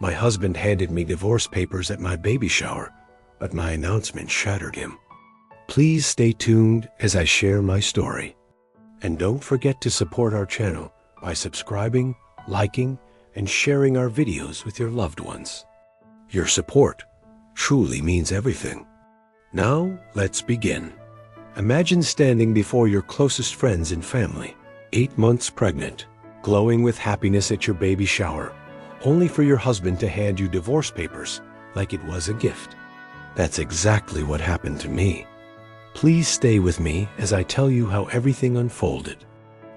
My husband handed me divorce papers at my baby shower, but my announcement shattered him. Please stay tuned as I share my story. And don't forget to support our channel by subscribing, liking, and sharing our videos with your loved ones. Your support truly means everything. Now, let's begin. Imagine standing before your closest friends and family, 8 months pregnant, glowing with happiness at your baby shower, only for your husband to hand you divorce papers like it was a gift. That's exactly what happened to me. Please stay with me as I tell you how everything unfolded.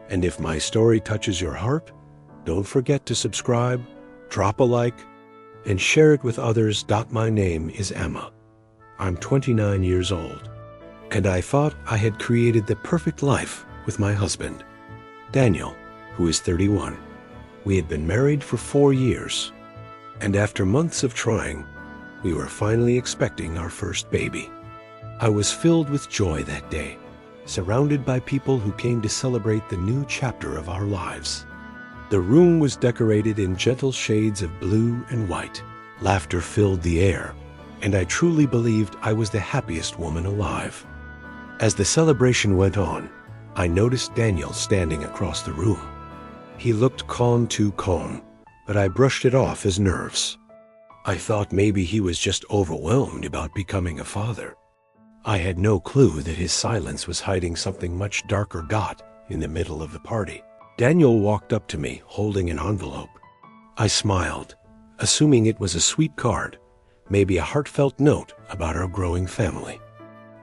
And if my story touches your heart, don't forget to subscribe, drop a like, and share it with others. My name is Emma. I'm 29 years old, and I thought I had created the perfect life with my husband, Daniel, who is 31. We had been married for 4 years, and after months of trying, we were finally expecting our first baby. I was filled with joy that day, surrounded by people who came to celebrate the new chapter of our lives. The room was decorated in gentle shades of blue and white. Laughter filled the air, and I truly believed I was the happiest woman alive. As the celebration went on, I noticed Daniel standing across the room. He looked calm, too calm, but I brushed it off as nerves. I thought maybe he was just overwhelmed about becoming a father. I had no clue that his silence was hiding something much darker. In the middle of the party, Daniel walked up to me holding an envelope. I smiled, assuming it was a sweet card, maybe a heartfelt note about our growing family.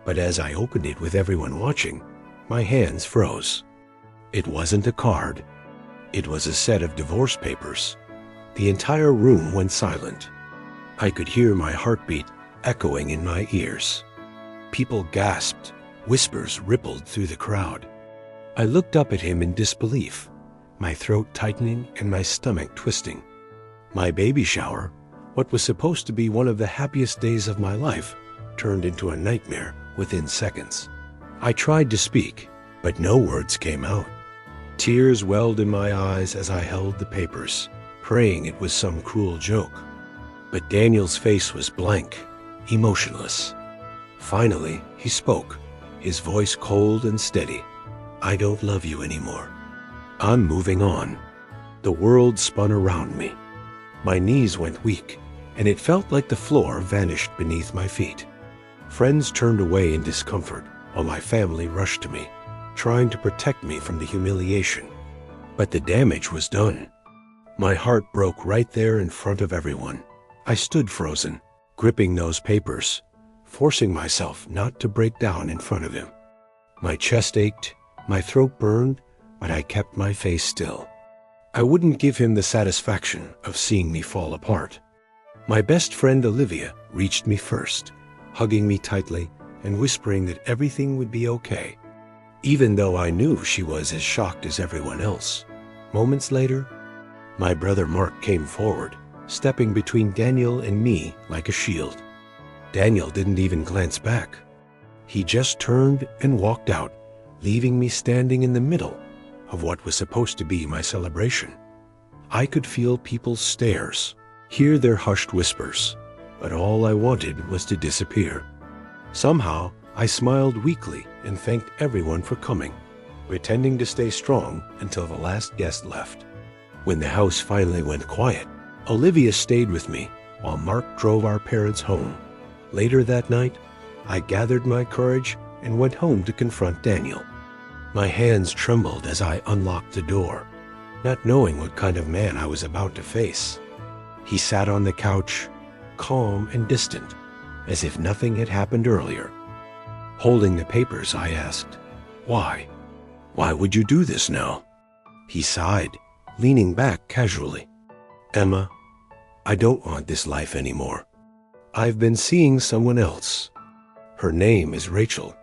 But as I opened it with everyone watching, my hands froze. It wasn't a card. It was a set of divorce papers. The entire room went silent. I could hear my heartbeat echoing in my ears. People gasped. Whispers rippled through the crowd. I looked up at him in disbelief, my throat tightening and my stomach twisting. My baby shower, what was supposed to be one of the happiest days of my life, turned into a nightmare within seconds. I tried to speak, but no words came out. Tears welled in my eyes as I held the papers, praying it was some cruel joke. But Daniel's face was blank, emotionless. Finally, he spoke, his voice cold and steady. I don't love you anymore. I'm moving on. The world spun around me. My knees went weak, and it felt like the floor vanished beneath my feet. Friends turned away in discomfort, while my family rushed to me, trying to protect me from the humiliation. But the damage was done. My heart broke right there in front of everyone. I stood frozen, gripping those papers, forcing myself not to break down in front of him. My chest ached, my throat burned, but I kept my face still. I wouldn't give him the satisfaction of seeing me fall apart. My best friend Olivia reached me first, hugging me tightly and whispering that everything would be okay, even though I knew she was as shocked as everyone else. Moments later, my brother Mark came forward, stepping between Daniel and me like a shield. Daniel didn't even glance back. He just turned and walked out, leaving me standing in the middle of what was supposed to be my celebration. I could feel people's stares, hear their hushed whispers, but all I wanted was to disappear. Somehow, I smiled weakly and thanked everyone for coming, pretending to stay strong until the last guest left. When the house finally went quiet, Olivia stayed with me while Mark drove our parents home. Later that night, I gathered my courage and went home to confront Daniel. My hands trembled as I unlocked the door, not knowing what kind of man I was about to face. He sat on the couch, calm and distant, as if nothing had happened earlier. Holding the papers, I asked, "Why? Why would you do this now?" He sighed, leaning back casually. "Emma, I don't want this life anymore. I've been seeing someone else. Her name is Rachel.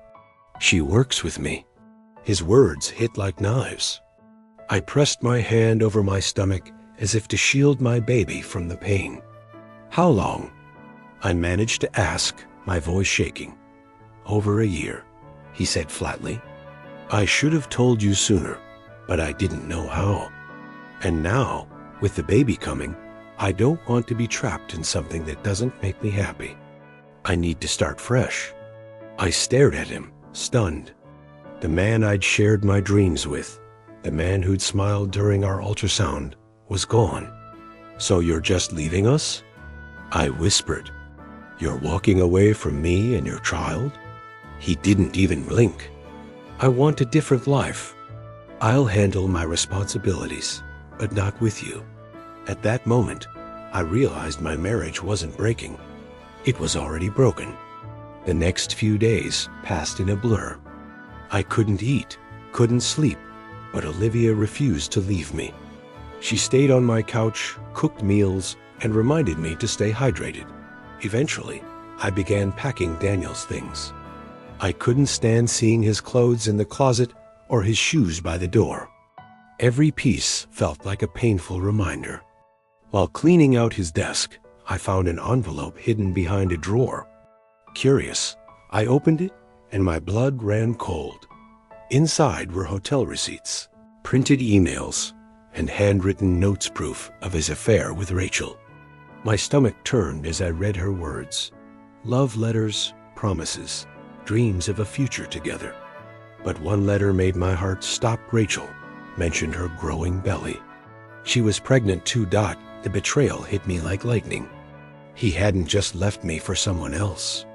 She works with me." His words hit like knives. I pressed my hand over my stomach as if to shield my baby from the pain. "How long?" I managed to ask, my voice shaking. "Over a year," he said flatly. "I should have told you sooner, but I didn't know how. And now, with the baby coming, I don't want to be trapped in something that doesn't make me happy. I need to start fresh. I stared at him, stunned. The man I'd shared my dreams with, the man who'd smiled during our ultrasound, was gone. So you're just leaving us? I whispered. You're walking away from me and your child? He didn't even blink. I want a different life. I'll handle my responsibilities, but not with you. At that moment, I realized my marriage wasn't breaking. It was already broken. The next few days passed in a blur. I couldn't eat, couldn't sleep, but Olivia refused to leave me. She stayed on my couch, cooked meals, and reminded me to stay hydrated. Eventually, I began packing Daniel's things. I couldn't stand seeing his clothes in the closet or his shoes by the door. Every piece felt like a painful reminder. While cleaning out his desk, I found an envelope hidden behind a drawer. Curious, I opened it and my blood ran cold. Inside were hotel receipts, printed emails, and handwritten notes proof of his affair with Rachel. My stomach turned as I read her words. Love letters, promises, dreams of a future together. But one letter made my heart stop. Rachel mentioned her growing belly. She was pregnant too. The betrayal hit me like lightning. He hadn't just left me for someone else.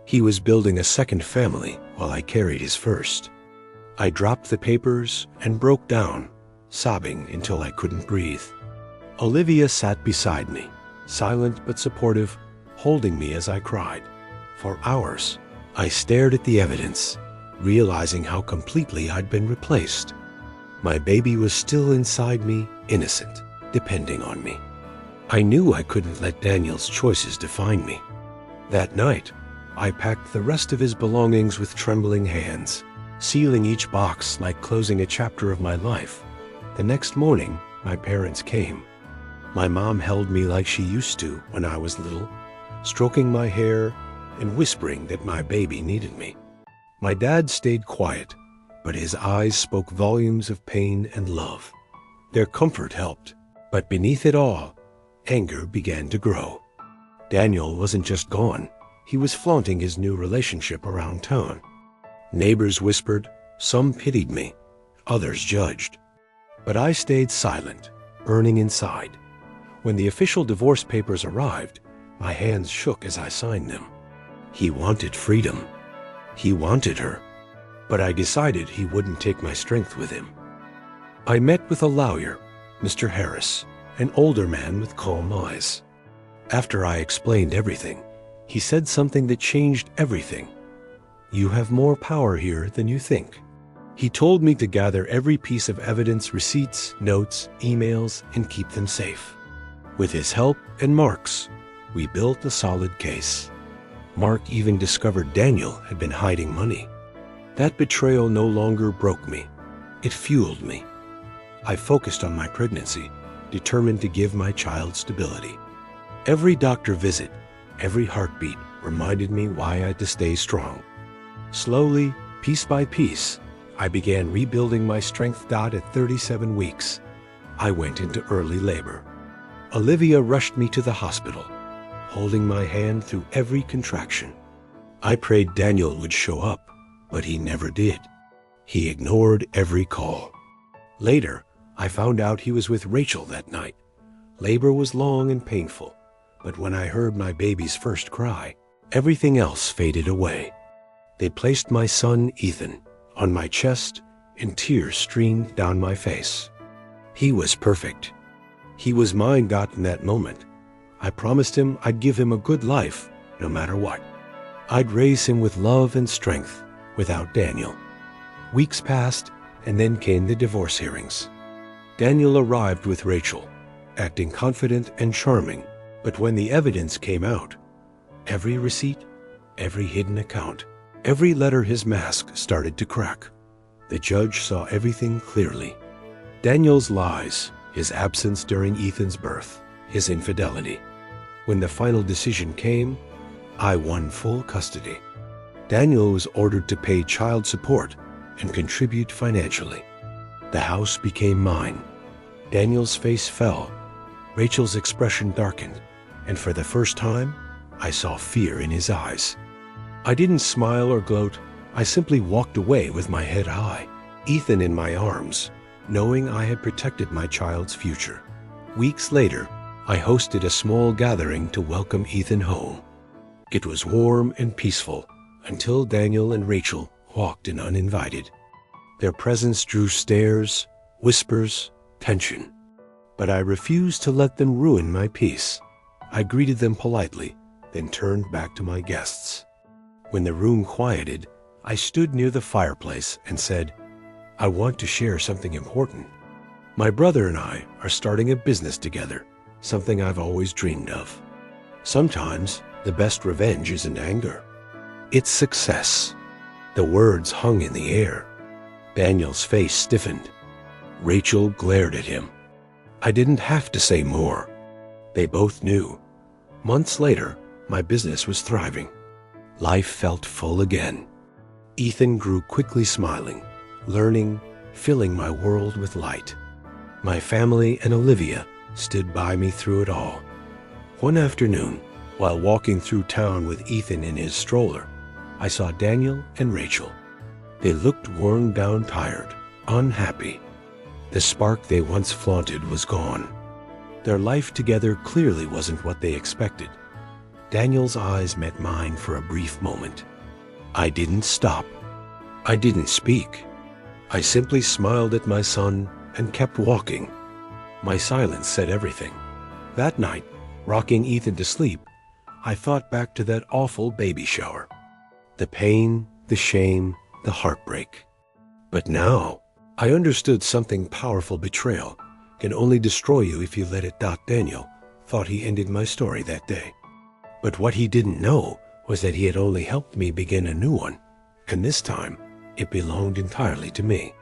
He was building a second family while I carried his first. I dropped the papers and broke down, sobbing until I couldn't breathe. Olivia sat beside me, silent but supportive, holding me as I cried. For hours, I stared at the evidence, realizing how completely I'd been replaced. My baby was still inside me, innocent, depending on me. I knew I couldn't let Daniel's choices define me. That night, I packed the rest of his belongings with trembling hands, sealing each box like closing a chapter of my life. The next morning, my parents came. My mom held me like she used to when I was little, stroking my hair and whispering that my baby needed me. My dad stayed quiet, but his eyes spoke volumes of pain and love. Their comfort helped, but beneath it all, anger began to grow. Daniel wasn't just gone. He was flaunting his new relationship around town. Neighbors whispered, some pitied me, others judged. But I stayed silent, burning inside. When the official divorce papers arrived, my hands shook as I signed them. He wanted freedom. He wanted her. But I decided he wouldn't take my strength with him. I met with a lawyer, Mr. Harris, an older man with calm eyes. After I explained everything, he said something that changed everything. You have more power here than you think. He told me to gather every piece of evidence, receipts, notes, emails, and keep them safe. With his help and Mark's, we built a solid case. Mark even discovered Daniel had been hiding money. That betrayal no longer broke me. It fueled me. I focused on my pregnancy, determined to give my child stability. Every doctor visit, every heartbeat reminded me why I had to stay strong. Slowly, piece by piece, I began rebuilding my strength. At 37 weeks, I went into early labor. Olivia rushed me to the hospital, holding my hand through every contraction. I prayed Daniel would show up, but he never did. He ignored every call. Later, I found out he was with Rachel that night. Labor was long and painful, but when I heard my baby's first cry, everything else faded away. They placed my son, Ethan, on my chest, and tears streamed down my face. He was perfect. He was mine. In that moment, I promised him I'd give him a good life, no matter what. I'd raise him with love and strength, without Daniel. Weeks passed, and then came the divorce hearings. Daniel arrived with Rachel, acting confident and charming, but when the evidence came out, every receipt, every hidden account, every letter, his mask started to crack. The judge saw everything clearly. Daniel's lies, his absence during Ethan's birth, his infidelity. When the final decision came, I won full custody. Daniel was ordered to pay child support and contribute financially. The house became mine. Daniel's face fell, Rachel's expression darkened, and for the first time, I saw fear in his eyes. I didn't smile or gloat. I simply walked away with my head high, Ethan in my arms, knowing I had protected my child's future. Weeks later, I hosted a small gathering to welcome Ethan home. It was warm and peaceful until Daniel and Rachel walked in uninvited. Their presence drew stares, whispers, tension. But I refused to let them ruin my peace. I greeted them politely, then turned back to my guests. When the room quieted, I stood near the fireplace and said, "I want to share something important. My brother and I are starting a business together, something I've always dreamed of. Sometimes the best revenge isn't anger. It's success." The words hung in the air. Daniel's face stiffened. Rachel glared at him. I didn't have to say more. They both knew. Months later, my business was thriving. Life felt full again. Ethan grew quickly, smiling, learning, filling my world with light. My family and Olivia stood by me through it all. One afternoon, while walking through town with Ethan in his stroller, I saw Daniel and Rachel. They looked worn down, tired, unhappy. The spark they once flaunted was gone. Their life together clearly wasn't what they expected. Daniel's eyes met mine for a brief moment. I didn't stop. I didn't speak. I simply smiled at my son and kept walking. My silence said everything. That night, rocking Ethan to sleep, I thought back to that awful baby shower. The pain, the shame, the heartbreak. But now, I understood something powerful. Betrayal can only destroy you if you let it. Daniel thought he ended my story that day. But what he didn't know was that he had only helped me begin a new one, and this time, it belonged entirely to me.